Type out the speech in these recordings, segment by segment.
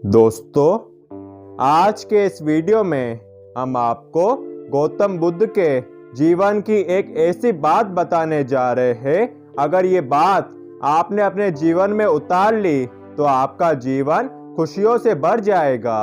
दोस्तों, आज के इस वीडियो में हम आपको गौतम बुद्ध के जीवन की एक ऐसी बात बताने जा रहे हैं। अगर ये बात आपने अपने जीवन में उतार ली तो आपका जीवन खुशियों से भर जाएगा।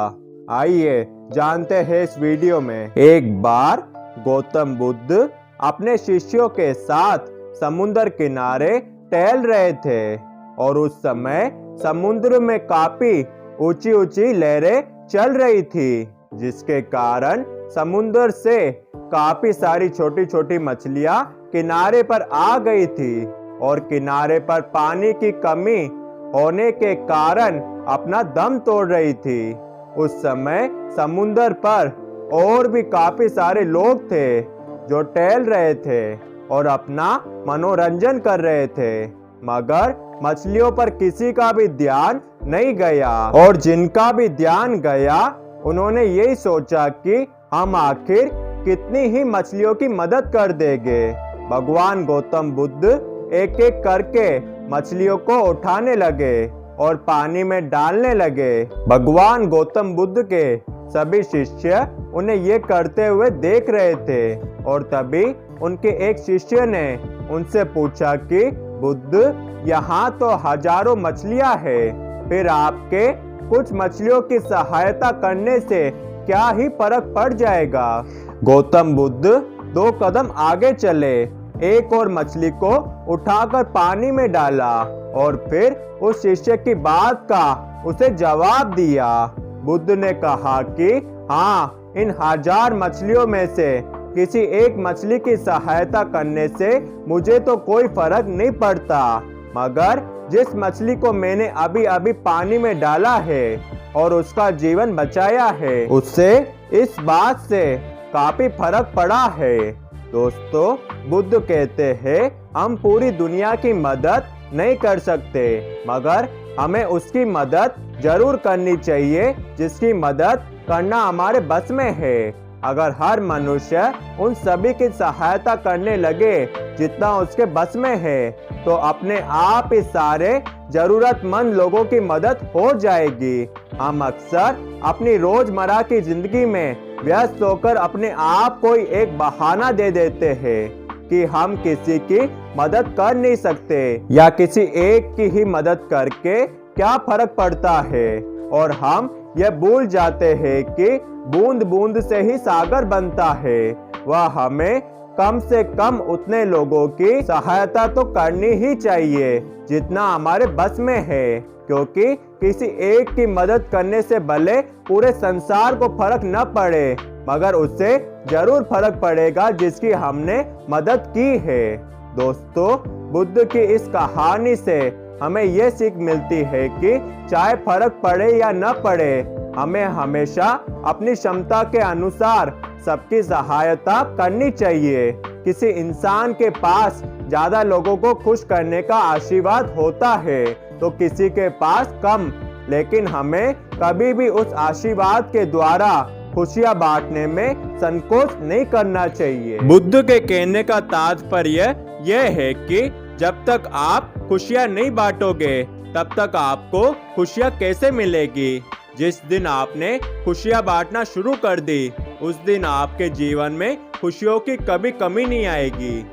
आइए जानते हैं इस वीडियो में। एक बार गौतम बुद्ध अपने शिष्यों के साथ समुद्र किनारे टहल रहे थे और उस समय समुद्र में काफी ऊंची ऊंची लहरें चल रही थी, जिसके कारण समुद्र से काफी सारी छोटी छोटी मछलियां किनारे पर आ गई थी और किनारे पर पानी की कमी होने के कारण अपना दम तोड़ रही थी। उस समय समुद्र पर और भी काफी सारे लोग थे जो टहल रहे थे और अपना मनोरंजन कर रहे थे, मगर मछलियों पर किसी का भी ध्यान नहीं गया और जिनका भी ध्यान गया उन्होंने यही सोचा कि हम आखिर कितनी ही मछलियों की मदद कर देंगे। भगवान गौतम बुद्ध एक एक करके मछलियों को उठाने लगे और पानी में डालने लगे। भगवान गौतम बुद्ध के सभी शिष्य उन्हें ये करते हुए देख रहे थे और तभी उनके एक शिष्य ने उनसे पूछा कि बुद्ध, यहाँ तो हजारों मछलियां हैं, फिर आपके कुछ मछलियों की सहायता करने से क्या ही फर्क पड़ जाएगा। गौतम बुद्ध 2 कदम आगे चले, एक और मछली को उठाकर पानी में डाला और फिर उस शिष्य की बात का उसे जवाब दिया। बुद्ध ने कहा कि हाँ, इन 1000 मछलियों में से किसी एक मछली की सहायता करने से मुझे तो कोई फर्क नहीं पड़ता, मगर जिस मछली को मैंने अभी अभी पानी में डाला है और उसका जीवन बचाया है, उससे इस बात से काफी फर्क पड़ा है। दोस्तों, बुद्ध कहते हैं हम पूरी दुनिया की मदद नहीं कर सकते, मगर हमें उसकी मदद जरूर करनी चाहिए जिसकी मदद करना हमारे बस में है। अगर हर मनुष्य उन सभी की सहायता करने लगे जितना उसके बस में है, तो अपने आप ही सारे जरूरतमंद लोगों की मदद हो जाएगी। हम अक्सर अपनी रोजमर्रा की जिंदगी में व्यस्त होकर अपने आप को ही एक बहाना दे देते हैं कि हम किसी की मदद कर नहीं सकते या किसी एक की ही मदद करके क्या फर्क पड़ता है, और हम यह भूल जाते हैं कि बूंद बूंद से ही सागर बनता है। वह हमें कम से कम उतने लोगों की सहायता तो करनी ही चाहिए जितना हमारे बस में है, क्योंकि किसी एक की मदद करने से भले पूरे संसार को फर्क न पड़े, मगर उससे जरूर फर्क पड़ेगा जिसकी हमने मदद की है। दोस्तों, बुद्ध की इस कहानी से हमें यह सीख मिलती है कि चाहे फर्क पड़े या न पड़े, हमें हमेशा अपनी क्षमता के अनुसार सबकी सहायता करनी चाहिए। किसी इंसान के पास ज्यादा लोगों को खुश करने का आशीर्वाद होता है तो किसी के पास कम, लेकिन हमें कभी भी उस आशीर्वाद के द्वारा खुशियां बांटने में संकोच नहीं करना चाहिए। बुद्ध के कहने का तात्पर्य यह है कि जब तक आप खुशियां नहीं बांटोगे तब तक आपको खुशियां कैसे मिलेगी। जिस दिन आपने खुशियां बांटना शुरू कर दी, उस दिन आपके जीवन में खुशियों की कभी कमी नहीं आएगी।